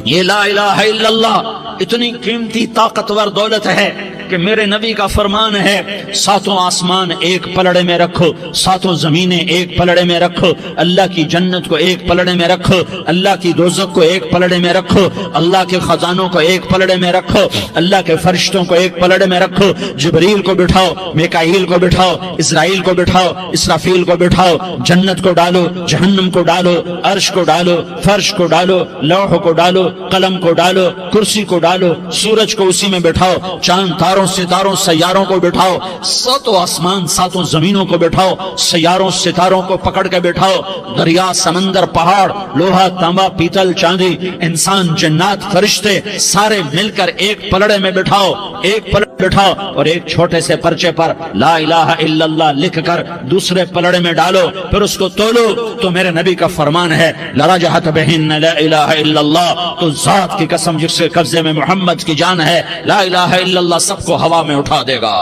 یہ لا الہ الا اللہ اتنی قیمتی طاقتور دولت ہے کہ میرے نبی کا فرمان ہے ساتوں آسمان ایک پلڑے میں رکھو، ساتوں زمینیں ایک پلڑے میں رکھو، اللہ کی جنت کو ایک پلڑے میں رکھو، اللہ کی دوزخ کو ایک پلڑے میں رکھو، اللہ کے خزانوں کو ایک پلڑے میں رکھو، اللہ کے فرشتوں کو ایک پلڑے میں رکھو، جبریل کو بٹھاؤ، میکائیل کو بٹھاؤ، اسرائیل کو بٹھاؤ، اسرافیل کو بٹھاؤ، جنت کو ڈالو، جہنم کو ڈالو، عرش کو ڈالو، فرش کو ڈالو، لوح کو ڈالو، قلم کو ڈالو، کرسی کو ڈالو، سورج کو اسی میں بٹھاؤ، چاند تاروں ستاروں سیاروں کو بٹھاؤ، ساتوں آسمان ساتوں زمینوں کو بٹھاؤ، سیاروں ستاروں کو پکڑ کے بٹھاؤ، دریا سمندر پہاڑ لوہا تانبا پیتل چاندی انسان جنات فرشتے سارے مل کر ایک پلڑے میں بٹھاؤ، ایک پلڑے بٹھاؤ اور ایک چھوٹے سے پرچے پر لا الہ الا اللہ لکھ کر دوسرے پلڑے میں ڈالو، پھر اس کو تولو تو میرے نبی کا فرمان ہے لرجحت بہن لا الہ الا اللہ، تو ذات کی قسم جس کے قبضے میں محمد کی جان ہے لا الہ الا اللہ سب کو ہوا میں اٹھا دے گا۔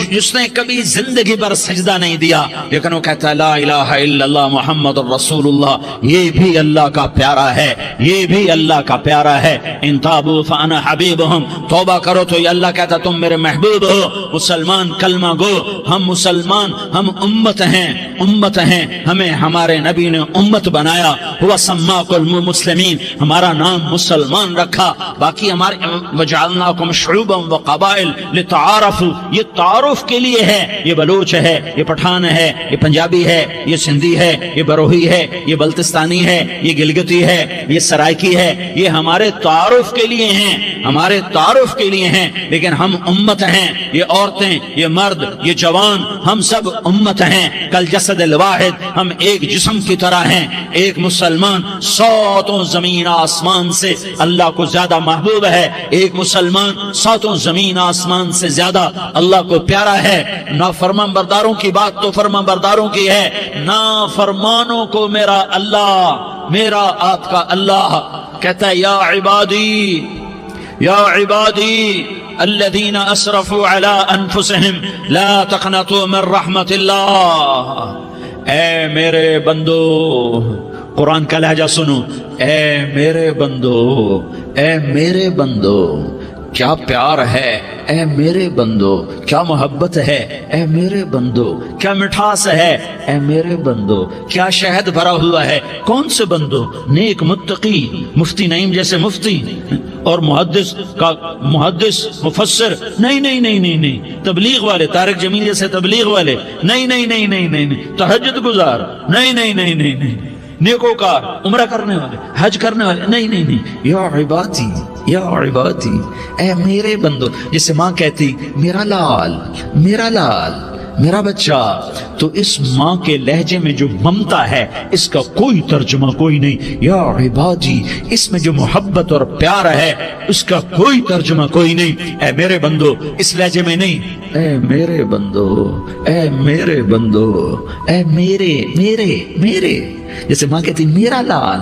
جس نے کبھی زندگی پر سجدہ نہیں دیا لیکن وہ کہتا ہے لا الہ الا اللہ محمد رسول اللہ، یہ بھی اللہ کا پیارا ہے، یہ بھی اللہ کا پیارا ہے۔ ان تابوا فانا حبیبہم، توبہ کرو تو یہ اللہ کہتا تم میرے محبوب ہو۔ مسلمان کلمہ گو، ہم مسلمان، ہم امت ہیں، امت ہیں، ہمیں ہمارے نبی نے امت بنایا، ہوا سماکم المسلمین، ہمارا نام مسلمان رکھا، باقی ہمارے وجعلناکم شعوبا وقبائل لتعارفوا، یہ تعارف کے لیے ہے، یہ بلوچ ہے، یہ پٹھان ہے، یہ پنجابی ہے، یہ سندھی ہے، یہ بروہی ہے، یہ بلتستانی ہے، یہ گلگتی ہے، یہ سرائکی ہے، یہ ہمارے تعارف کے لیے ہیں، ہمارے تعارف کے لیے ہیں، لیکن ہم امت ہیں، یہ عورتیں، یہ مرد، یہ جوان، ہم سب امت ہیں، کل جسد الواحد، ہم ایک جسم کی طرح ہیں۔ ایک مسلمان ساتوں زمین آسمان سے اللہ کو زیادہ محبوب ہے، ایک مسلمان ساتوں زمین آسمان سے زیادہ اللہ کو پیارا ہے۔ نافرمان برداروں کی بات تو فرمان برداروں کی ہے، نافرمانوں کو میرا اللہ، میرا آپ کا اللہ کہتا ہے یا عبادی، یا عبادی الذین اسرفوا علی انفسہم لا تقنطوا من رحمت اللہ، اے میرے بندو، قرآن کا لہجہ سنو، اے میرے بندو، اے میرے بندو، کیا پیار ہے، اے میرے بندو، کیا محبت ہے، اے میرے بندو، کیا مٹھاس ہے، اے میرے بندو، کیا شہد بھرا ہوا ہے۔ کون سے بندو؟ نیک متقی، مفتی نعیم جیسے مفتی اور محدث کا محدث مفسر، نہیں نہیں نہیں نہیں نہیں، تبلیغ والے طارق جمیل جیسے تبلیغ والے، نہیں نہیں نہیں نہیں نہیں، تہجد گزار، نہیں نہیں نہیں نہیں نہیں، نیکوکار، عمرہ کرنے والے، حج کرنے والے، نہیں نہیں نہیں، یا عبادی، یا عبادی، اے میرے بندو، جسے ماں کہتی میرا لال، میرا لال، میرا بچہ، تو اس ماں کے لہجے میں جو ممتا ہے اس کا کوئی ترجمہ کوئی نہیں۔ یا عبادی، اس میں جو محبت اور پیار ہے اس کا کوئی ترجمہ کوئی نہیں۔ اے میرے بندو اس لہجے میں نہیں، اے میرے بندو، اے میرے بندو، اے میرے میرے میرے، جیسے ماں کہتی میرا لال،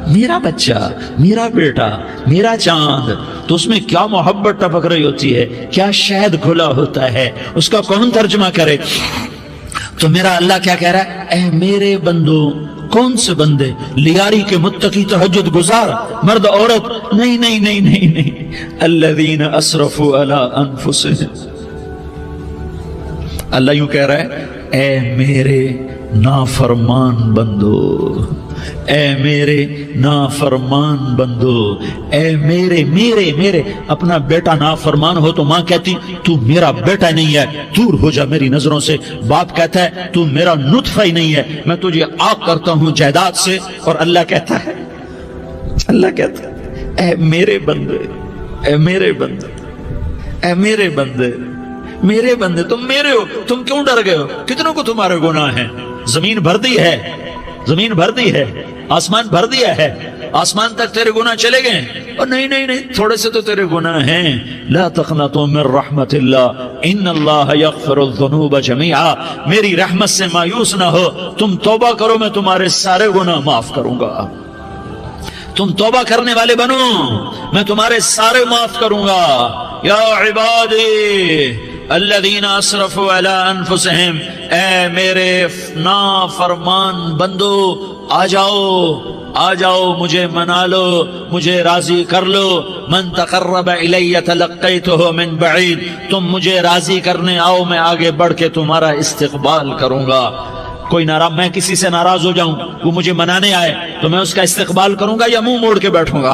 میرا بچہ، میرا بیٹا، میرا چاند، تو اس میں کیا محبت ٹپک رہی ہوتی ہے، کیا شہد کھلا ہوتا ہے، اس کا کون ترجمہ کرے؟ تو میرا اللہ کیا کہہ رہا ہے؟ اے میرے بندو، کون سے بندے؟ لیاری کے متقی تہجد گزار، مرد عورت، نہیں نہیں نہیں نہیں نہیں، الذین اسرفوا علی انفسہم، اللہ یوں کہہ رہا ہے اے میرے نافرمان بندو، اے میرے نافرمان بندو، اے میرے میرے میرے۔ اپنا بیٹا نافرمان ہو تو ماں کہتی تو میرا بیٹا نہیں ہے، دور ہو جا میری نظروں سے۔ باپ کہتا ہے تو میرا نطفہ ہی نہیں ہے، میں تجھے آگ کرتا ہوں جائیداد سے۔ اور اللہ کہتا ہے، اللہ کہتا ہے اے میرے بندے، اے میرے بندے، اے میرے بندے، میرے بندے، تم میرے ہو، تم کیوں ڈر گئے ہو؟ کتنوں کو تمہارے گناہ ہیں؟ زمین بھر دی ہے، زمین بھر دی ہے، آسمان بھر دیا ہے، آسمان تک تیرے گناہ چلے گئے۔ اور نہیں نہیں نہیں، تھوڑے سے تو تیرے گناہ ہیں۔ لا تقنطوا من رحمت اللہ ان اللہ یغفر الذنوب جميعا، میری رحمت سے مایوس نہ ہو، تم توبہ کرو میں تمہارے سارے گناہ معاف کروں گا۔ تم توبہ کرنے والے بنو، میں تمہارے سارے معاف کروں گا۔ یا عبادی الذین اسرفوا علی انفسہم، اے میرے نافرمان بندو آ جاؤ مجھے منا لو، مجھے راضی کر لو. من تقرب الی تلقیتہ من بعید، تم مجھے راضی کرنے آؤ، میں آگے بڑھ کے تمہارا استقبال کروں گا. کوئی ناراض، میں کسی سے ناراض ہو جاؤں، وہ مجھے منانے آئے تو میں اس کا استقبال کروں گا یا منہ موڑ کے بیٹھوں گا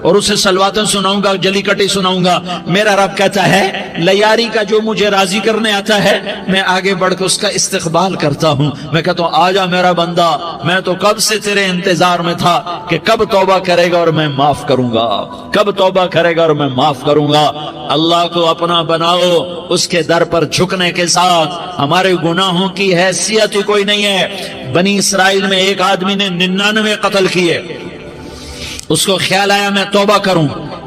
اور اسے سلواتیں سناؤں گا، جلی کٹی سناؤں گا؟ میرا رب کہتا ہے لیاری کا جو مجھے راضی کرنے آتا ہے میں آگے بڑھ کے اس کا استقبال کرتا ہوں. میں کہتا ہوں آ جا میرا بندہ، میں تو کب سے تیرے انتظار میں تھا کہ کب توبہ کرے گا اور میں معاف کروں گا، کب توبہ کرے گا اور میں معاف کروں گا. اللہ کو اپنا بناؤ، اس کے در پر جھکنے کے ساتھ ہمارے گناہوں کی حیثیت ہی کوئی نہیں ہے. بنی اسرائیل میں ایک آدمی نے 99 قتل کیے، اس کو خیال آیا میں توبہ کروں.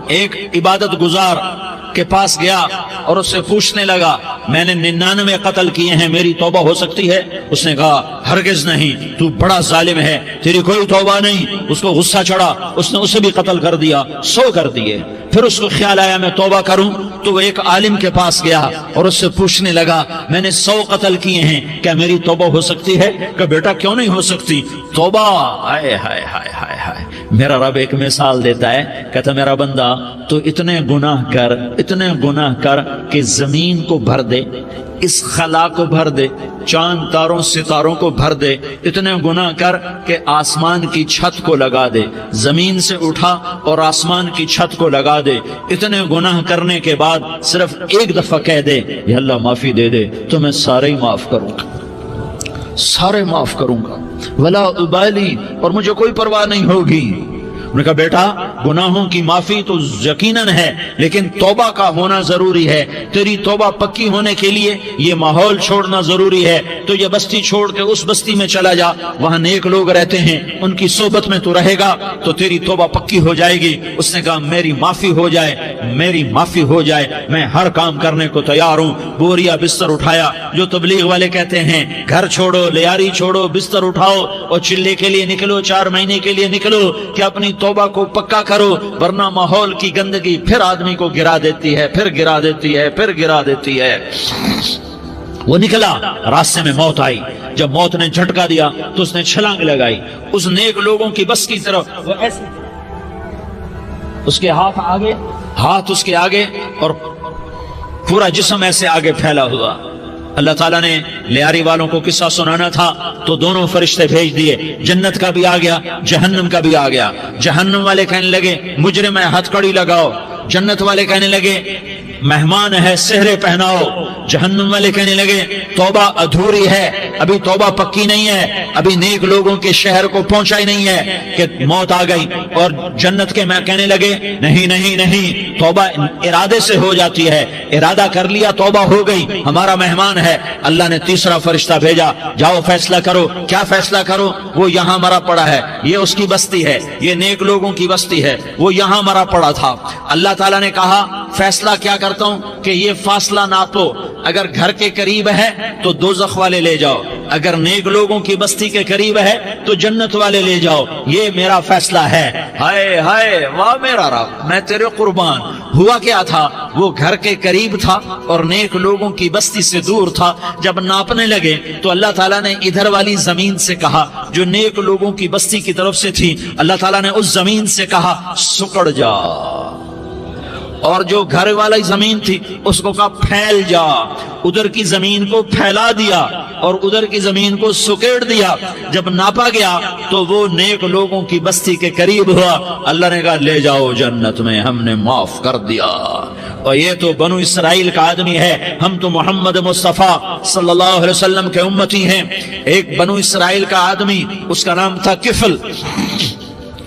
ایک عبادت گزار کے پاس گیا اور اس سے پوچھنے لگا میں نے 99 قتل کیے ہیں، میری توبہ ہو سکتی ہے؟ اس نے کہا ہرگز نہیں، تو بڑا ظالم ہے، تیری کوئی توبہ نہیں. اس کو غصہ چڑھا، اس نے اسے بھی قتل کر دیا، 100 کر دیے. پھر اس کو خیال آیا میں توبہ کروں تو وہ ایک عالم کے پاس گیا اور اس سے پوچھنے لگا میں نے 100 قتل کیے ہیں، کیا میری توبہ ہو سکتی ہے؟ کہ بیٹا کیوں نہیں ہو سکتی توبہ؟ ہائے ہائے ہائے ہائے ہائے. میرا رب ایک مثال دیتا ہے، کہتا میرا بندہ تو اتنے گناہ کر کہ زمین کو بھر دے، اس خلا کو بھر دے، چاند تاروں ستاروں کو بھر دے. اتنے گناہ کر کہ آسمان کی چھت کو لگا دے، زمین سے اٹھا اور آسمان کی چھت کو لگا دے. اتنے گناہ کرنے کے بعد صرف ایک دفعہ کہہ دے یا اللہ معافی دے دے تو میں سارے ہی معاف کروں گا، سارے معاف کروں گا، ولا ابالی، اور مجھے کوئی پرواہ نہیں ہوگی. انہوں نے کہا بیٹا گناہوں کی معافی تو یقیناً ہے لیکن توبہ کا ہونا ضروری ہے. تیری توبہ پکی ہونے کے لیے یہ ماحول چھوڑنا ضروری ہے. تو یہ بستی چھوڑ کے اس بستی میں چلا جا، وہاں نیک لوگ رہتے ہیں، ان کی صحبت میں تو رہے گا تو تیری توبہ پکی ہو جائے گی. اس نے کہا میری معافی ہو جائے، میری معافی ہو جائے، میں ہر کام کرنے کو تیار ہوں. بوریا بستر اٹھایا، جو تبلیغ والے کہتے ہیں گھر چھوڑو، لیاری چھوڑو، بستر اٹھاؤ اور چلے کے لیے نکلو، 4 مہینے کے لیے نکلو کہ اپنی توبہ کو پکا کرو، ورنہ ماحول کی گندگی پھر آدمی کو گرا دیتی ہے، پھر گرا دیتی ہے، پھر گرا دیتی ہے. وہ نکلا، راستے میں موت آئی. جب موت نے جھٹکا دیا تو اس نے چھلانگ لگائی اس نیک لوگوں کی بس کی طرف. وہ ایسے اس کے ہاتھ اس کے آگے اور پورا جسم ایسے آگے پھیلا ہوا. اللہ تعالیٰ نے لیاری والوں کو قصہ سنانا تھا تو دونوں فرشتے بھیج دیے، جنت کا بھی آ گیا، جہنم کا بھی آ گیا. جہنم والے کہنے لگے مجرم ہے ہتھ کڑی لگاؤ، جنت والے کہنے لگے مہمان ہے سہرے پہناؤ. جہنم والے کہنے لگے توبہ ادھوری ہے، ابھی توبہ پکی نہیں ہے، ابھی نیک لوگوں کے شہر کو پہنچا ہی نہیں ہے کہ موت آ گئی. اور جنت کے میں کہنے لگے نہیں نہیں نہیں، توبہ ارادے سے ہو جاتی ہے، ارادہ کر لیا توبہ ہو گئی، ہمارا مہمان ہے. اللہ نے تیسرا فرشتہ بھیجا، جاؤ فیصلہ کرو. کیا فیصلہ کرو؟ وہ یہاں مرا پڑا ہے، یہ اس کی بستی ہے، یہ نیک لوگوں کی بستی ہے، وہ یہاں مرا پڑا تھا. اللہ تعالیٰ نے کہا فیصلہ کیا کرتا ہوں کہ یہ فاصلہ ناپو، اگر گھر کے قریب ہے تو دوزخ والے لے جاؤ، اگر نیک لوگوں کی بستی کے قریب ہے تو جنت والے لے جاؤ. یہ میرا فیصلہ ہے. ہائے ہائے واہ میرا رب، میں تیرے قربان. ہوا کیا تھا؟ وہ گھر کے قریب تھا اور نیک لوگوں کی بستی سے دور تھا. جب ناپنے لگے تو اللہ تعالیٰ نے ادھر والی زمین سے کہا جو نیک لوگوں کی بستی کی طرف سے تھی، اللہ تعالیٰ نے اس زمین سے کہا سکڑ جا، اور جو گھر والی زمین تھی اس کو کہا پھیل جا. ادھر کی زمین کو پھیلا دیا اور ادھر کی زمین کو سکیڑ دیا. جب ناپا گیا تو وہ نیک لوگوں کی بستی کے قریب ہوا. اللہ نے کہا لے جاؤ جنت میں، ہم نے معاف کر دیا. اور یہ تو بنو اسرائیل کا آدمی ہے، ہم تو محمد مصطفیٰ صلی اللہ علیہ وسلم کے امتی ہیں. ایک بنو اسرائیل کا آدمی، اس کا نام تھا کفل،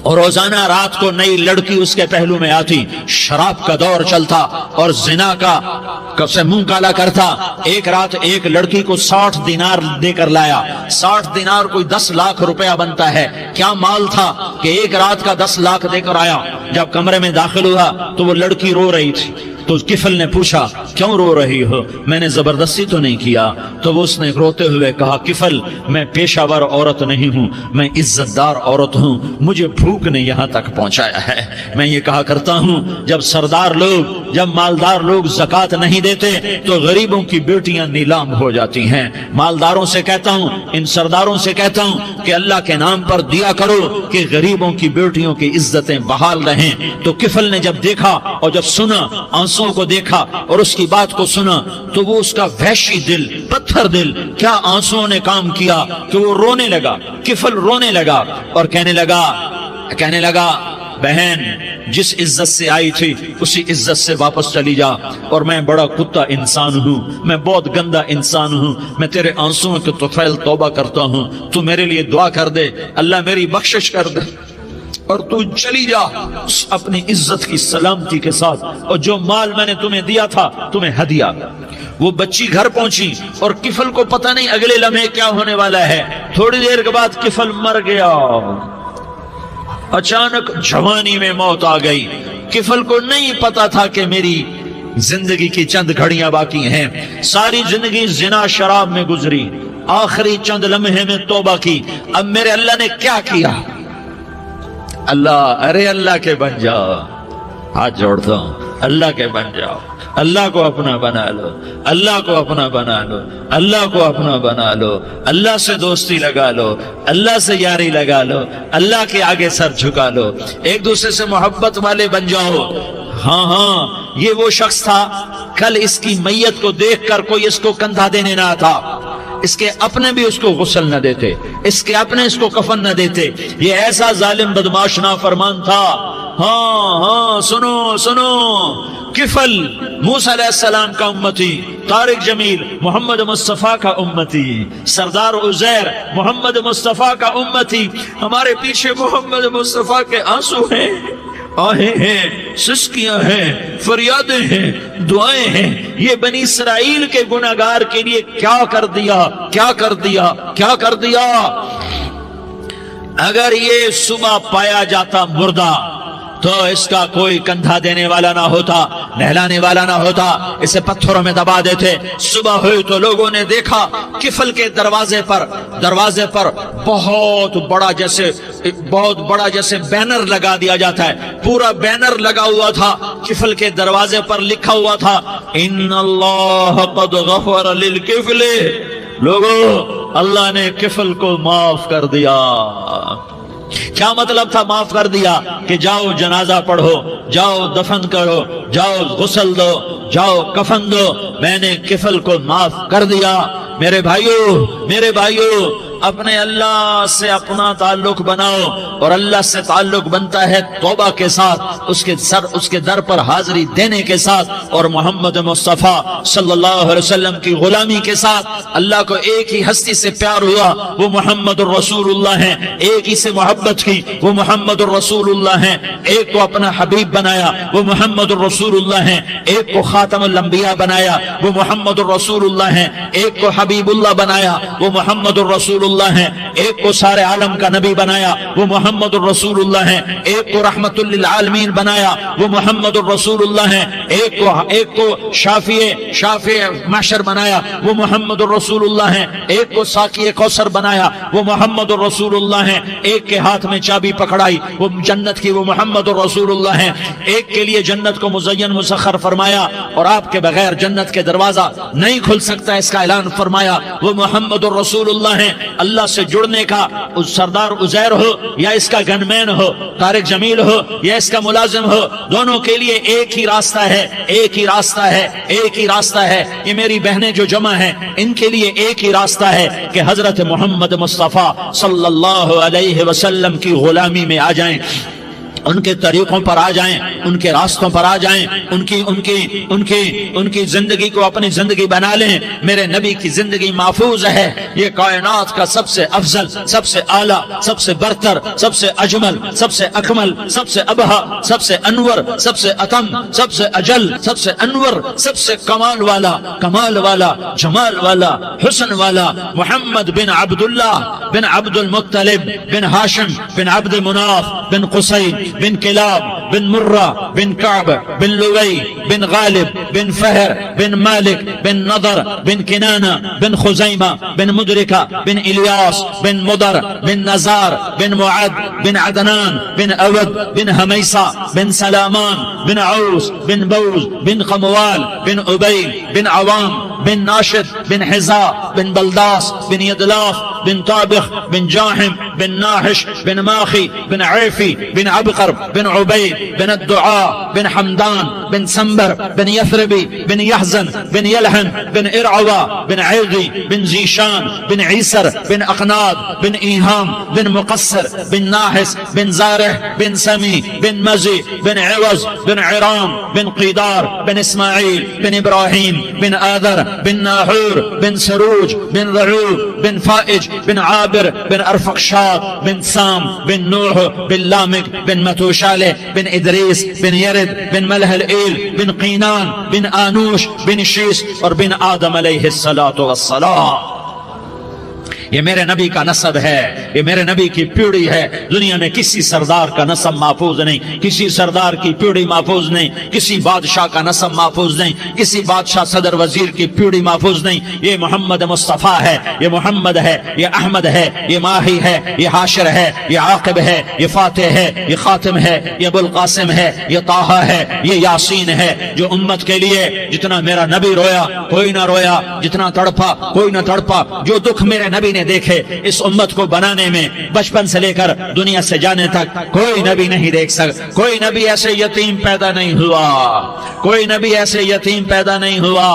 اور روزانہ رات کو نئی لڑکی اس کے پہلو میں آتی. شراب کا دور چلتا اور زنا کا سے منہ کالا کرتا. ایک رات ایک لڑکی کو 60 دینار دے کر لایا. 60 دینار کوئی 10 لاکھ روپیہ بنتا ہے. کیا مال تھا کہ ایک رات کا 10 لاکھ دے کر آیا. جب کمرے میں داخل ہوا تو وہ لڑکی رو رہی تھی. تو کفل نے پوچھا کیوں رو رہی ہو؟ میں نے زبردستی تو نہیں کیا۔ تو اس نے روتے ہوئے کہا کفل میں پیشہ ور عورت نہیں ہوں، میں عزت دار عورت ہوں، مجھے بھوک نے یہاں تک پہنچایا ہے۔ میں یہ کہا کرتا ہوں جب سردار لوگ، جب مالدار لوگ زکوٰۃ نہیں دیتے تو غریبوں کی بیٹیاں نیلام ہو جاتی ہیں۔ مالداروں سے کہتا ہوں، ان سرداروں سے کہتا ہوں کہ اللہ کے نام پر دیا کرو کہ غریبوں کی بیٹیوں کی عزتیں بحال رہیں۔ تو کفل نے جب دیکھا اور جب سنا، آنسوں کو دیکھا اور اس کی بات کو سنا، تو وہ اس کا وحشی دل، پتھر دل، کیا آنسوں نے کام کیا کہ وہ رونے لگا۔ کفل رونے لگا اور کہنے لگا بہن جس عزت سے آئی تھی اسی عزت سے واپس چلی جا، اور میں بڑا کتا انسان ہوں، میں بہت گندا انسان ہوں، میں تیرے آنسوں کے طفیل توبہ کرتا ہوں، تو میرے لیے دعا کر دے، اللہ میری بخشش کر دے، اور تو چلی جا اپنی عزت کی سلامتی کے ساتھ، اور جو مال میں نے تمہیں دیا تھا تمہیں ہدیہ۔ وہ بچی گھر پہنچی اور کفل کو پتہ نہیں اگلے لمحے کیا ہونے والا ہے۔ تھوڑی دیر کے بعد کفل مر گیا، اچانک جوانی میں موت آ گئی۔ کفل کو نہیں پتا تھا کہ میری زندگی کی چند گھڑیاں باقی ہیں، ساری زندگی زنا شراب میں گزری، آخری چند لمحے میں توبہ کی۔ اب میرے اللہ نے کیا کیا؟ اللہ کے بن جاؤ، ہاتھ جوڑتا ہوں، اللہ کے بن جاؤ، اللہ کو اپنا بنا لو، اللہ کو اپنا بنا لو، اللہ کو اپنا بنا لو، اللہ سے دوستی لگا لو، اللہ سے یاری لگا لو، اللہ کے آگے سر جھکا لو، ایک دوسرے سے محبت والے بن جاؤ۔ ہاں یہ وہ شخص تھا، کل اس کی میت کو دیکھ کر کوئی اس کو کندھا دینے نہ تھا، اس کے اپنے بھی اس کو غسل نہ دیتے، اس کے اپنے اس کو کفن نہ دیتے، یہ ایسا ظالم بدماش نافرمان تھا۔ ہاں سنو، کفل موسیٰ علیہ السلام کا امتی، طارق جمیل محمد مصطفیٰ کا امتی، سردار عزیر محمد مصطفیٰ کا امتی، ہمارے پیچھے محمد مصطفیٰ کے آنسو ہیں، آہیں ہیں، سسکیاں ہیں، فریادیں ہیں، دعائیں ہیں۔ یہ بنی اسرائیل کے گناہگار کے لیے کیا کر دیا۔ اگر یہ صبح پایا جاتا مردہ تو اس کا کوئی کندھا دینے والا نہ ہوتا، نہلانے والا نہ ہوتا، اسے پتھروں میں دبا دیتے۔ صبح ہوئی تو لوگوں نے دیکھا کفل کے دروازے پر بہت بڑا جیسے بینر لگا دیا جاتا ہے، پورا بینر لگا ہوا تھا، کفل کے دروازے پر لکھا ہوا تھا ان اللہ قد غفر للکفل، لوگوں اللہ نے کفل کو معاف کر دیا۔ کیا مطلب تھا معاف کر دیا؟ کہ جاؤ جنازہ پڑھو، جاؤ دفن کرو، جاؤ غسل دو، جاؤ کفن دو، میں نے کفل کو معاف کر دیا۔ میرے بھائیو اپنے اللہ سے اپنا تعلق بناؤ، اور اللہ سے تعلق بنتا ہے توبہ کے ساتھ، اس کے در پر حاضری دینے کے ساتھ، اور محمد مصطفیٰ صلی اللہ علیہ وسلم کی غلامی کے ساتھ۔ اللہ کو ایک ہی ہستی سے پیار ہوا، وہ محمد الرسول اللہ ہیں، ایک ہی سے محبت کی، وہ محمد الرسول اللہ ہیں، ایک کو اپنا حبیب بنایا، وہ محمد الرسول اللہ ہیں، ایک کو خاتم الانبیاء بنایا، وہ محمد الرسول اللہ ہیں، ایک کو حبیب اللہ بنایا، وہ محمد الرسول اللہ ہیں، ایک کو سارے عالم کا نبی بنایا، وہ محمد الرسول اللہ ہیں، ایک کو رحمت للعالمین بنایا، وہ محمد الرسول اللہ ہیں، ایک کو شافع محشر بنایا، وہ محمد الرسول اللہ ہیں، ایک کو ساقی کوثر بنایا، وہ محمد الرسول اللہ ہیں، ایک کے ہاتھ میں چابی پکڑائی وہ جنت کی، وہ محمد الرسول اللہ ہیں، ایک کے لیے جنت کو مزین مسخر فرمایا اور آپ کے بغیر جنت کے دروازہ نہیں کھل سکتا اس کا اعلان فرمایا، وہ محمد الرسول اللہ ہیں۔ اللہ سے جڑنے کا سردار عزیر ہو یا اس کا گنمین ہو، طارق جمیل ہو یا اس کا ملازم ہو، دونوں کے لیے ایک ہی راستہ ہے۔ یہ میری بہنیں جو جمع ہیں ان کے لیے ایک ہی راستہ ہے کہ حضرت محمد مصطفیٰ صلی اللہ علیہ وسلم کی غلامی میں آ جائیں، ان کے طریقوں پر آ جائیں، ان کے راستوں پر آ جائیں، ان کی زندگی کو اپنی زندگی بنا لیں۔ میرے نبی کی زندگی محفوظ ہے، یہ کائنات کا سب سے افضل، سب سے اعلیٰ، سب سے برتر، سب سے اجمل، سب سے اکمل، سب سے ابہا، سب سے انور، سب سے اتم، سب سے اجل، سب سے انور، سب سے کمال والا، جمال والا، حسن والا، محمد بن عبداللہ بن عبد المطلب بن ہاشم بن عبد مناف بن قصی بن کلاب بن مرہ بن کعب بن لوی بن غالب بن فہر بن مالک بن نضر بن کنانہ بن خزیمہ بن مدرکہ بن الیاس بن مدر بن نزار بن معد بن عدنان بن اود بن حمیسہ بن سلامان بن عوس بن بوز بن قموال بن عبیل بن عوام بن ناشد بن حزا بن بلداس بن یدلاف بن طابخ بن جاحم بن ناحش بن ماخی بن عیفی بن عبقر بن عبید بن الدعاء بن حمدان بن سنبر بن یثربی بن یحزن بن یلحن بن ارعوا بن عیغی بن زیشان بن عیسر بن اقناد بن ایہام بن مقصر بن ناحس بن زارح بن سمی بن مزی بن عوض بن عرام بن قیدار بن اسماعیل بن ابراہیم بن آذر بن ناحور بن سروج بن رعوب بن فائج بن عابر بن ارفقشاد بن سام بن نوح بن لامک بن متوشالہ بن ادریس بن یرد بن ملح الایل بن قینان بن آنوش بن شیس اور بن آدم علیہ السلام. یہ میرے نبی کا نسب ہے، یہ میرے نبی کی پیڑھی ہے. دنیا میں کسی سردار کا نسب محفوظ نہیں، کسی سردار کی پیڑھی محفوظ نہیں، کسی بادشاہ کا نسب محفوظ نہیں، کسی بادشاہ صدر وزیر کی پیڑھی محفوظ نہیں. یہ محمد مصطفیٰ ہے، یہ محمد ہے، یہ احمد ہے، یہ ماہی ہے، یہ حاشر ہے، یہ عاقب ہے، یہ فاتح ہے، یہ خاتم ہے، یہ ابو القاسم ہے، یہ طٰہٰ ہے، یہ یاسین ہے. جو امت کے لیے جتنا میرا نبی رویا کوئی نہ رویا، جتنا تڑپا کوئی نہ تڑپا، جو دکھ میرے نبی نے دیکھے اس امت کو بنانے میں بچپن سے لے کر دنیا سے جانے تک کوئی نبی نہیں دیکھ سکتا. کوئی نبی ایسے یتیم پیدا نہیں ہوا، کوئی نبی ایسے یتیم پیدا نہیں ہوا،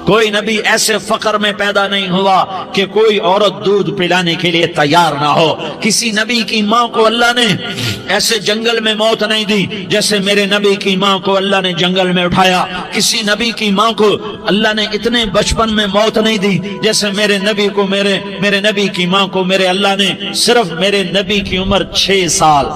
کوئی نبی ایسے فقر میں پیدا نہیں ہوا کہ کوئی عورت دودھ پلانے کے لیے تیار نہ ہو. کسی نبی کی ماں کو اللہ نے ایسے جنگل میں موت نہیں دی جیسے میرے نبی کی ماں کو اللہ نے جنگل میں اٹھایا. کسی نبی کی ماں کو اللہ نے اتنے بچپن میں موت نہیں دی جیسے میرے نبی کو میرے نبی کی ماں کو میرے اللہ نے صرف میرے نبی کی عمر 6 سال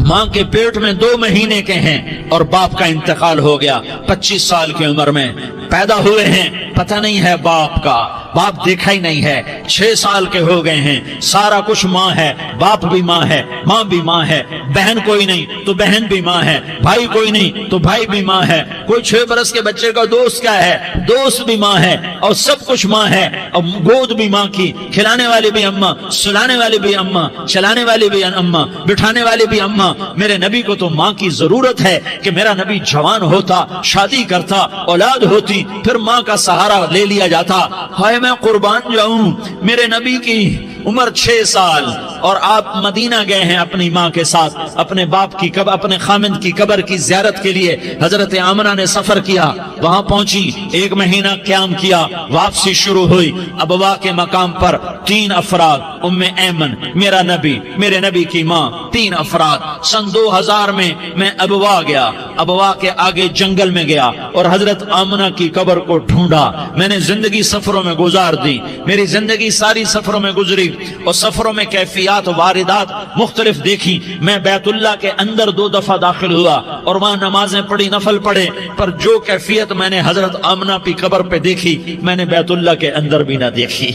ماں کے پیٹ میں 2 مہینے کے ہیں اور باپ کا انتقال ہو گیا 25 سال کی عمر میں پیدا ہوئے ہیں. پتہ نہیں ہے باپ کا، باپ دیکھا ہی نہیں ہے. 6 سال کے ہو گئے ہیں، سارا کچھ ماں ہے، باپ بھی ماں ہے، ماں بھی ماں ہے. بہن کوئی نہیں تو بہن بھی ماں ہے، بھائی کوئی نہیں تو بھائی بھی ماں ہے. کوئی 6 برس کے بچے کا دوست کیا ہے، دوست بھی ماں ہے، اور سب کچھ ماں ہے. اور گود بھی ماں کی، کھلانے والی بھی اماں، سلانے والی بھی اماں، چلانے والی بھی اماں، بٹھانے والی بھی اماں. میرے نبی کو تو ماں کی ضرورت ہے کہ میرا نبی جوان ہوتا، شادی کرتا، اولاد ہوتی، پھر ماں کا سہارا لے لیا جاتا. ہائے میں قربان جاؤں، میرے نبی کی عمر 6 سال اور آپ مدینہ گئے ہیں اپنی ماں کے ساتھ، اپنے باپ کی اپنے خامند کی قبر کی زیارت کے لیے. حضرت آمنہ نے سفر کیا، وہاں پہنچی، 1 مہینہ قیام کیا، واپسی شروع ہوئی. ابوا کے مقام پر 3 افراد، ام ایمن، میرا نبی، میرے نبی کی ماں، 3 افراد. سن 2000 میں ابوا گیا، ابوا کے آگے جنگل میں گیا اور حضرت آمنہ کی قبر کو ڈھونڈا. میں نے زندگی سفروں میں گزار دی، میری زندگی ساری سفروں میں گزری اور سفروں میں کیفیات واردات مختلف دیکھی. میں بیت اللہ کے اندر 2 دفعہ داخل ہوا اور وہاں نمازیں پڑھی، نفل پڑھے، پر جو کیفیت میں نے حضرت آمنہ کی قبر پہ دیکھی میں نے بیت اللہ کے اندر بھی نہ دیکھی.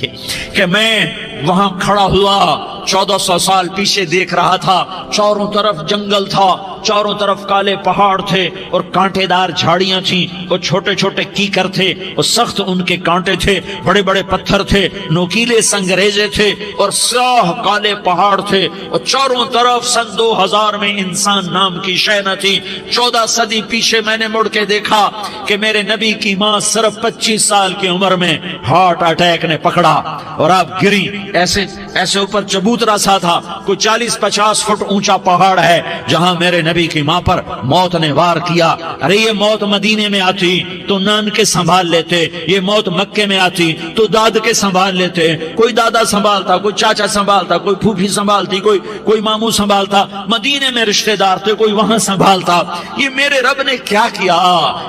کہ میں وہاں کھڑا ہوا 1400 سال پیچھے دیکھ رہا تھا، چاروں طرف جنگل تھا، چاروں طرف کالے پہاڑ تھے اور کانٹے دار جھاڑیاں تھیں، اور چھوٹے چھوٹے کیکر تھے اور سخت ان کے کانٹے تھے، بڑے بڑے پتھر تھے، نوکیلے سنگریزے تھے اور سیاہ کالے پہاڑ تھے، اور چاروں طرف سن 2000 میں انسان نام کی شے نہ تھی. 14 صدی پیچھے میں نے مڑ کے دیکھا کہ میرے نبی کی ماں صرف 25 سال کی عمر میں ہارٹ اٹیک نے پکڑا اور آپ گری. ایسے اوپر چبوترا سا تھا، کوئی 40-50 فٹ اونچا پہاڑ ہے جہاں میرے نبی کی ماں پر موت نے وار کیا. ارے یہ موت مدینے میں آتی تو نان کے سنبھال لیتے، یہ موت مکے میں آتی تو داد کے سنبھال لیتے. کوئی دادا سنبھالتا، کوئی چاچا سنبھالتا، کوئی پھوپھی سنبھالتی، کوئی ماموں سنبھالتا. مدینے میں رشتہ دار تھے، کوئی وہاں سنبھالتا. یہ میرے رب نے کیا کیا؟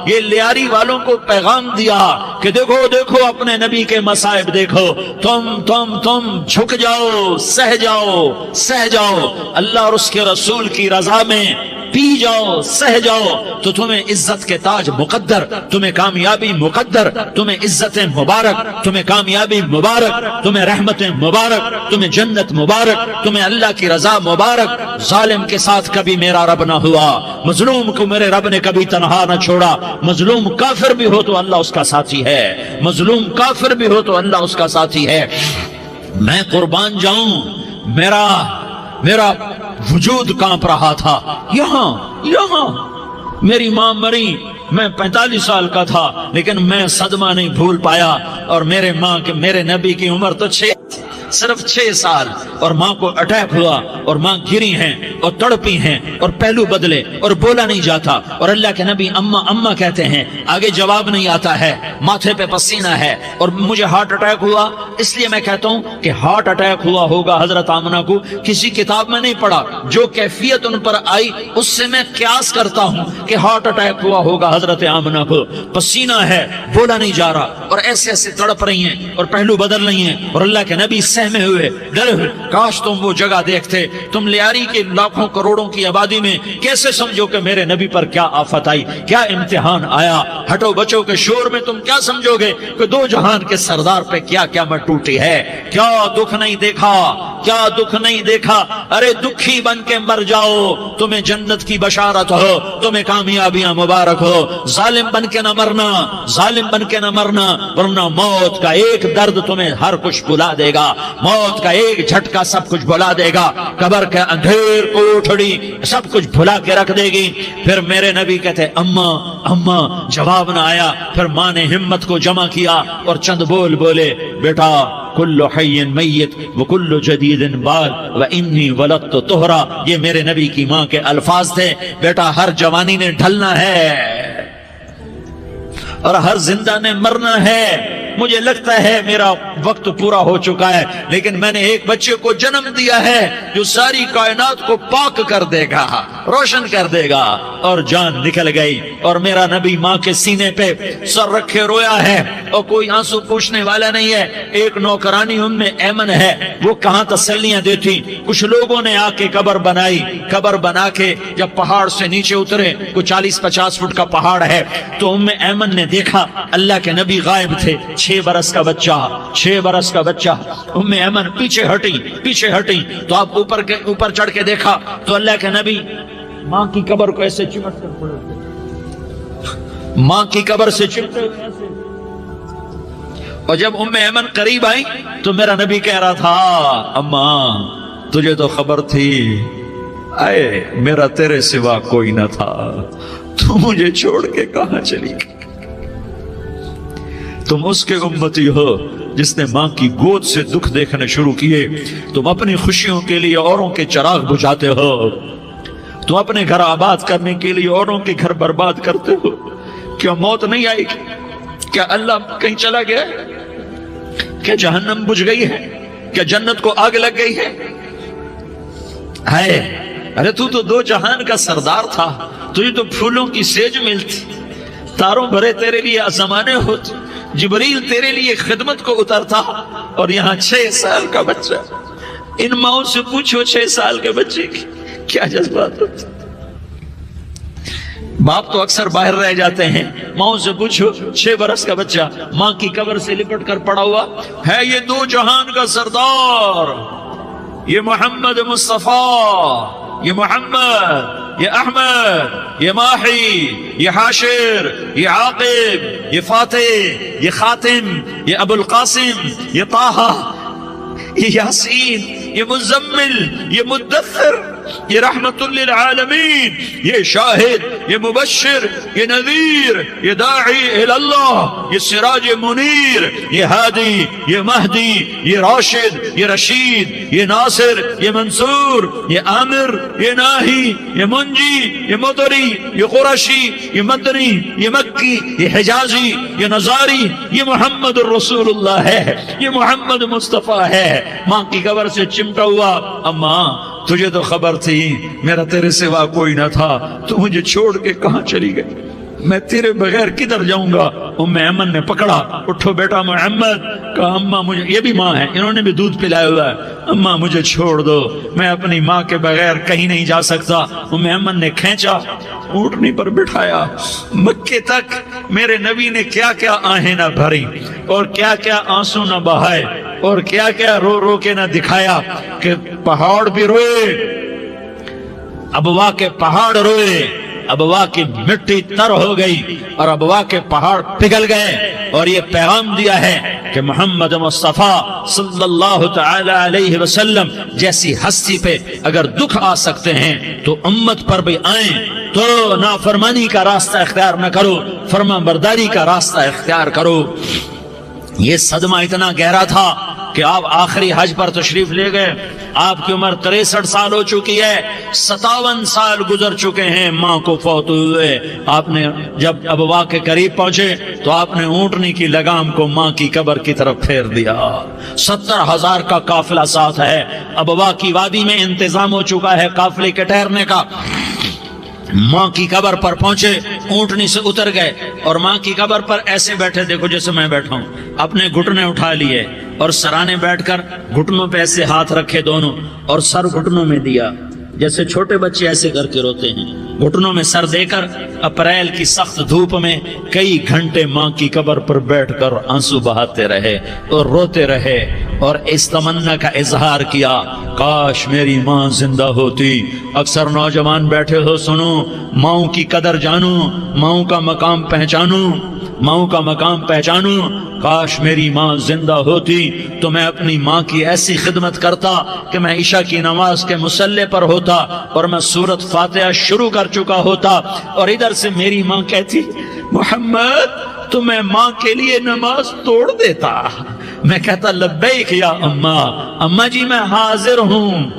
یہ لیاری والوں کو پیغام دیا کہ دیکھو دیکھو اپنے نبی کے مصائب دیکھو، تم جھک جاؤ، سہ جاؤ. اللہ اور اس کے رسول کی رضا میں پی جاؤ سہ جاؤ تو تمہیں عزت کے تاج مقدر، تمہیں کامیابی مقدر، تمہیں عزتیں مبارک، تمہیں کامیابی مبارک، تمہیں رحمتیں مبارک، تمہیں جنت مبارک، تمہیں اللہ کی رضا مبارک۔ ظالم کے ساتھ کبھی میرا رب نہ ہوا، مظلوم کو میرے رب نے کبھی تنہا نہ چھوڑا۔ مظلوم کافر بھی ہو تو اللہ اس کا ساتھی ہے، مظلوم کافر بھی ہو تو اللہ اس کا ساتھی ہے۔ میں قربان جاؤں، میرا وجود کانپ رہا تھا۔ یہاں میری ماں مری، میں 45 سال کا تھا، لیکن میں صدمہ نہیں بھول پایا۔ اور میرے نبی کی عمر تو صرف 6 سال، اور ماں کو اٹیک ہوا اور ماں گری ہیں اور تڑپی ہیں اور پہلو بدلے اور بولا نہیں جاتا، اور اللہ کے نبی اماں کہتے ہیں، آگے جواب نہیں آتا ہے، ماتھے پہ پسینہ ہے، اور مجھے ہارٹ اٹیک ہوا۔ اس لیے میں کہتا ہوں کہ ہارٹ اٹیک ہوا ہوگا حضرت آمنہ کو، کسی کتاب میں نہیں پڑھا، جو کیفیت ان پر آئی اس سے میں قیاس کرتا ہوں کہ ہارٹ اٹیک ہوا ہوگا حضرت آمنہ کو۔ پسینہ ہے، بولا نہیں جا رہا، اور ایسے تڑپ رہی ہیں اور پہلو بدل رہی ہیں، اور اللہ کے نبی سہمے ہوئے، ڈرے ہوئے۔ کاش تم وہ جگہ دیکھتے، تم لیاری کے لاکھوں کروڑوں کی آبادی میں کیسے سمجھو کہ میرے نبی پر کیا آفت آئی، کیا امتحان آیا۔ ہٹو بچوں کے شور میں تم کیا سمجھو گے کہ 2 جہان کے سردار پہ کیا قیامت ٹوٹی ہے۔ کیا دکھ نہیں دیکھا، کیا دکھ نہیں دیکھا۔ ارے دکھی بن کے مر جاؤ، تمہیں جنت کی بشارت ہو، تمہیں کامیابیاں مبارک ہو۔ ظالم بن کے نہ مرنا، ظالم بن کے نہ مرنا، ورنہ موت کا ایک درد تمہیں ہر کچھ بلا دے گا، موت کا ایک جھٹکا سب کچھ بھلا دے گا، قبر کے اندھیر کوٹھڑی سب کچھ بھلا کے رکھ دے گی۔ پھر میرے نبی کہتے اماں، جواب نہ آیا۔ پھر ماں نے ہمت کو جمع کیا اور چند بول بولے، بیٹا کل حی میت وکل جدید بال وانی ولدت طہرا۔ یہ میرے نبی کی ماں کے الفاظ تھے، بیٹا ہر جوانی نے ڈھلنا ہے اور ہر زندہ نے مرنا ہے۔ مجھے لگتا ہے میرا وقت پورا ہو چکا ہے، لیکن میں نے ایک بچے کو جنم دیا ہے جو ساری کائنات کو پاک کر دے گا، روشن کر دے گا۔ اور جان نکل گئی، اور میرا نبی ماں کے سینے پہ سر رکھے رویا ہے، اور کوئی آنسو پوچھنے والا نہیں ہے۔ ایک نوکرانی ایمن ہے، وہ کہاں تسلیاں دیتی۔ کچھ لوگوں نے آ کے قبر بنائی، قبر بنا کے جب پہاڑ سے نیچے اترے، کوئی 40-50 فٹ کا پہاڑ ہے، تو ایمن نے دیکھا اللہ کے نبی غائب تھے۔ 6 برس کا بچہ، ایمن پیچھے ہٹی تو آپ اوپر چڑھ کے دیکھا تو اللہ کے نبی ماں کی قبر کو ایسے چمٹ کر پڑے، ماں کی قبر سے چمٹے ہوئے ایسے۔ اور جب ایمن قریب آئی تو میرا نبی کہہ رہا تھا، اماں تجھے تو خبر تھی، اے میرا تیرے سوا کوئی نہ تھا، تو مجھے چھوڑ کے کہاں چلی گئی۔ تم اس کے امتی ہو جس نے ماں کی گود سے دکھ دیکھنے شروع کیے۔ تم اپنی خوشیوں کے لیے اوروں کے چراغ بجھاتے ہو، تم اپنے گھر آباد کرنے کے لیے اوروں کے گھر برباد کرتے ہو۔ کیا موت نہیں آئے گی؟ کیا اللہ کہیں چلا گیا؟ کیا جہنم بجھ گئی ہے؟ کیا جنت کو آگ لگ گئی ہے؟ ارے تو 2 جہان کا سردار تھا، تجھے تو پھولوں کی سیج ملتی، تاروں بھرے تیرے لیے زمانے ہوتے، جبریل تیرے لیے خدمت کو اترتا، اور یہاں 6 سال کا بچہ۔ ان ماؤں سے پوچھو 6 سال کے بچے کی کیا جذبات ہوتے۔ باپ تو اکثر باہر رہ جاتے ہیں، ماؤں سے پوچھو 6 برس کا بچہ ماں کی قبر سے لپٹ کر پڑا ہوا ہے۔ یہ 2 جہان کا سردار، یہ محمد مصطفیٰ، یہ محمد، یہ احمد، یہ ماہی، یہ حاشر، یہ عاقب، یہ فاتح، یہ خاتم، یہ ابو القاسم، یہ طہ، یہ یاسین، یہ مزمل، یہ مدثر، یہ رحمت للعالمین، یہ شاہد، یہ مبشر، یہ نذیر، یہ داعی اللہ، یہ سراج منیر، یہ ہادی، یہ مہدی، یہ راشد، یہ رشید، یہ ناصر، یہ منصور، یہ عامر، یہ ناہی، یہ منجی، یہ مطری، یہ قرشی، یہ مدنی، یہ مکی، یہ حجازی، یہ نظاری، یہ محمد الرسول اللہ ہے، یہ محمد مصطفیٰ ہے۔ ماں کی قبر سے چمٹا ہوا، اماں تجھے تو خبر تھی میرا تیرے سوا کوئی نہ تھا، تو مجھے چھوڑ کے کہاں چلی گئی۔ میں تیرے بغیر کدھر جاؤں گا؟ ام ایمن نے پکڑا، اٹھو بیٹا محمد، کہا اماں مجھے، یہ بھی ماں ہے، انہوں نے بھی دودھ پلایا ہوا ہے، اماں مجھے چھوڑ دو، میں اپنی ماں کے بغیر کہیں نہیں جا سکتا۔ ام ایمن نے کھینچا، اونٹنی پر بٹھایا، مکے تک میرے نبی نے کیا کیا آہیں نہ بھری اور کیا کیا آنسو نہ بہائے اور کیا کیا رو رو کے نہ دکھایا کہ پہاڑ بھی روئے، ابوا کے پہاڑ روئے، ابوا کی مٹی تر ہو گئی اور ابوا کے پہاڑ پگھل گئے، اور یہ پیغام دیا ہے کہ محمد مصطفیٰ صلی اللہ تعالی علیہ وسلم جیسی ہستی پہ اگر دکھ آ سکتے ہیں تو امت پر بھی آئیں، تو نافرمانی کا راستہ اختیار نہ کرو، فرما برداری کا راستہ اختیار کرو۔ یہ صدمہ اتنا گہرا تھا کہ آپ آخری حج پر تشریف لے گئے، آپ کی عمر 63 سال ہو چکی ہے، 57 سال گزر چکے ہیں ماں کو فوت ہوئے۔ آپ نے جب ابوا کے قریب پہنچے تو آپ نے اونٹنی کی لگام کو ماں کی قبر کی طرف پھیر دیا۔ 70,000 کا قافلہ ساتھ ہے، ابوا کی وادی میں انتظام ہو چکا ہے قافلے کے ٹھہرنے کا۔ ماں کی قبر پر پہنچے، اونٹنی سے اتر گئے اور ماں کی قبر پر ایسے بیٹھے، دیکھو جیسے میں بیٹھا ہوں، اپنے گھٹنے اٹھا لیے اور سرانے بیٹھ کر گھٹنوں پہ ایسے ہاتھ رکھے دونوں اور سر گھٹنوں میں دیا، جیسے چھوٹے بچے ایسے کر کے روتے ہیں، گھٹنوں میں سر دے کر اپریل کی سخت دھوپ میں کئی گھنٹے ماں کی قبر پر بیٹھ کر آنسو بہاتے رہے اور روتے رہے اور اس تمنا کا اظہار کیا، کاش میری ماں زندہ ہوتی۔ اکثر نوجوان بیٹھے ہو، سنو، ماؤں کی قدر جانو، ماؤں کا مقام پہچانو، ماؤں کا مقام پہچانو۔ کاش میری ماں زندہ ہوتی تو میں اپنی ماں کی ایسی خدمت کرتا کہ میں عشاء کی نماز کے مصلی پر ہوتا اور میں سورۃ فاتحہ شروع کر چکا ہوتا، اور ادھر سے میری ماں کہتی محمد تو میں ماں کے لیے نماز توڑ دیتا، میں کہتا لبیک یا اماں، اماں جی میں حاضر ہوں۔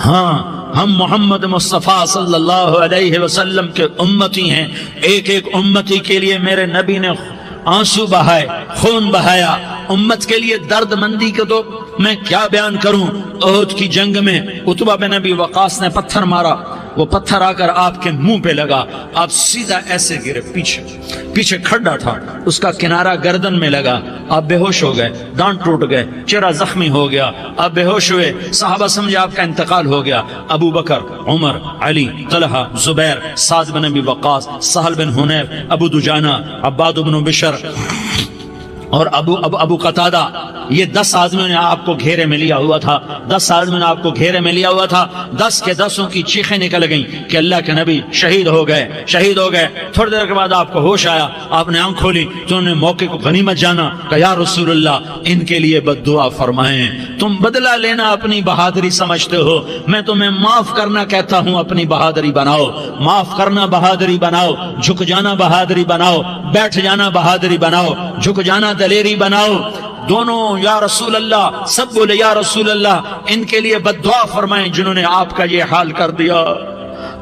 ہاں، ہم محمد مصطفیٰ صلی اللہ علیہ وسلم کے امتی ہیں، ایک ایک امتی کے لیے میرے نبی نے آنسو بہائے، خون بہایا، امت کے لیے درد مندی کے تو میں کیا بیان کروں۔ احد کی جنگ میں عتبہ بن ابی وقاص نے پتھر مارا، وہ پتھر آ کر آپ کے منہ پہ لگا، آپ سیدھا ایسے گرے، پیچھے کھڈا تھا، اس کا کنارہ گردن میں لگا، آپ بے ہوش ہو گئے، دانت ٹوٹ گئے، چہرہ زخمی ہو گیا، آپ بے ہوش ہوئے، صحابہ سمجھے آپ کا انتقال ہو گیا۔ ابو بکر، عمر، علی، طلحہ، زبیر، سعد بن ابی وقاص، سہل بن حنیف، ابو دجانہ، عباد بن بشر اور ابو قتادہ، یہ 10 آدمیوں نے آپ کو گھیرے میں لیا ہوا تھا، 10 آدمیوں نے آپ کو گھیرے میں لیا ہوا تھا، 10 کے 10 کی چیخیں نکل گئیں کہ اللہ کے نبی شہید ہو گئے، شہید ہو گئے۔ تھوڑی دیر کے بعد آپ کو ہوش آیا، آپ نے آنکھ کھولی تو انہوں نے موقع کو غنیمت جانا کہ یا رسول اللہ ان کے لیے بد دعا فرمائیں، تم بدلہ لینا اپنی بہادری سمجھتے ہو، میں تمہیں معاف کرنا کہتا ہوں، اپنی بہادری بناؤ، معاف کرنا بہادری بناؤ، جھک جانا بہادری بناؤ، بیٹھ جانا بہادری بناؤ، جھک جانا دلیری بناؤ۔ دونوں یا رسول اللہ، سب بولے یا رسول اللہ، ان کے لیے بد دعا فرمائیں جنہوں نے آپ کا یہ حال کر دیا۔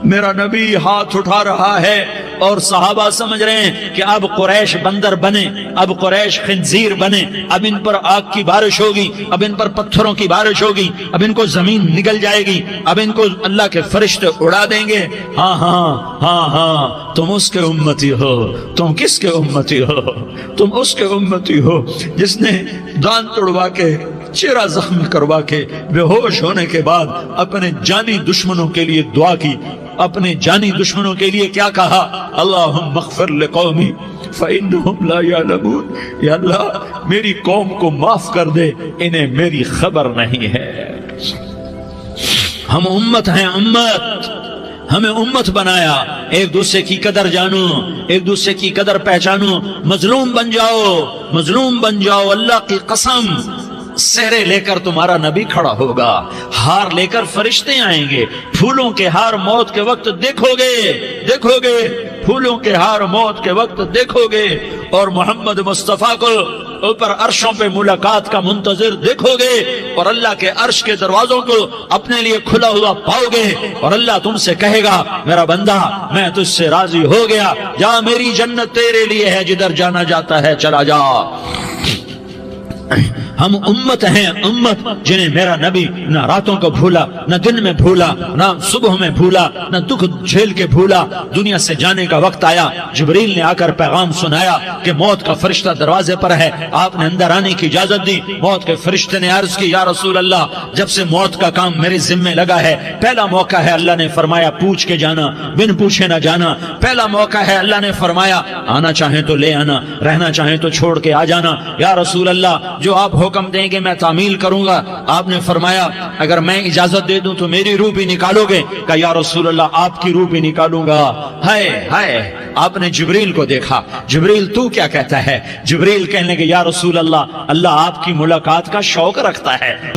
میرا نبی ہاتھ اٹھا رہا ہے اور صحابہ سمجھ رہے ہیں کہ اب قریش بندر بنے، اب قریش خنزیر بنے، اب ان پر آگ کی بارش ہوگی، اب ان پر پتھروں کی بارش ہوگی، اب ان کو زمین نگل جائے گی، اب ان کو اللہ کے فرشتے اڑا دیں گے۔ ہاں ہاں ہاں ہاں، تم اس کے امتی ہو، تم کس کے امتی ہو؟ تم اس کے امتی ہو جس نے دانت توڑوا کے، چہرہ زخمی کروا کے، بے ہوش ہونے کے بعد اپنے جانی دشمنوں کے لیے دعا کی، اپنے جانی دشمنوں کے لیے کیا کہا؟ اللہم اغفر لقومی فإنہم لا یعلمون، یا اللہ میری قوم کو معاف کر دے، انہیں میری خبر نہیں ہے۔ ہم امت ہیں، امت، ہمیں امت بنایا، ایک دوسرے کی قدر جانو، ایک دوسرے کی قدر پہچانو، مظلوم بن جاؤ، مظلوم بن جاؤ، اللہ کی قسم سہرے لے کر تمہارا نبی کھڑا ہوگا، ہار لے کر فرشتے آئیں گے، پھولوں کے ہار موت کے وقت دیکھو گے، دیکھو گے، پھولوں کے ہار موت کے وقت دیکھو گے، اور محمد مصطفیٰ کو اوپر عرشوں پہ ملاقات کا منتظر دیکھو گے، اور اللہ کے عرش کے دروازوں کو اپنے لیے کھلا ہوا پاؤ گے، اور اللہ تم سے کہے گا میرا بندہ میں تجھ سے راضی ہو گیا، جا میری جنت تیرے لیے ہے، جدھر جانا جاتا ہے چلا جا۔ ہم امت ہیں، امت جنہیں میرا نبی نہ راتوں کو بھولا، نہ دن میں بھولا، نہ صبح میں بھولا، نہ دکھ جھیل کے بھولا۔ دنیا سے جانے کا وقت آیا، جبریل نے آ کر پیغام سنایا کہ موت کا فرشتہ دروازے پر ہے، آپ نے اندر آنے کی اجازت دی۔ موت کے فرشتے نے عرض کی یا رسول اللہ، جب سے موت کا کام میرے ذمے لگا ہے، پہلا موقع ہے، اللہ نے فرمایا پوچھ کے جانا، بن پوچھے نہ جانا۔ پہلا موقع ہے، اللہ نے فرمایا آنا چاہیں تو لے آنا، رہنا چاہیں تو چھوڑ کے آ جانا۔ یا رسول اللہ، جو آپ حکم دیں گے میں تعمیل کروں گا۔ آپ نے فرمایا اگر میں اجازت دے دوں تو میری روح بھی نکالو گے؟ کہ یا رسول اللہ آپ کی روح بھی نکالوں گا۔ ہائے ہائے، آپ نے جبریل کو دیکھا، جبریل تو کیا کہتا ہے؟ جبریل کہنے لگے یا رسول اللہ، اللہ آپ کی ملاقات کا شوق رکھتا ہے۔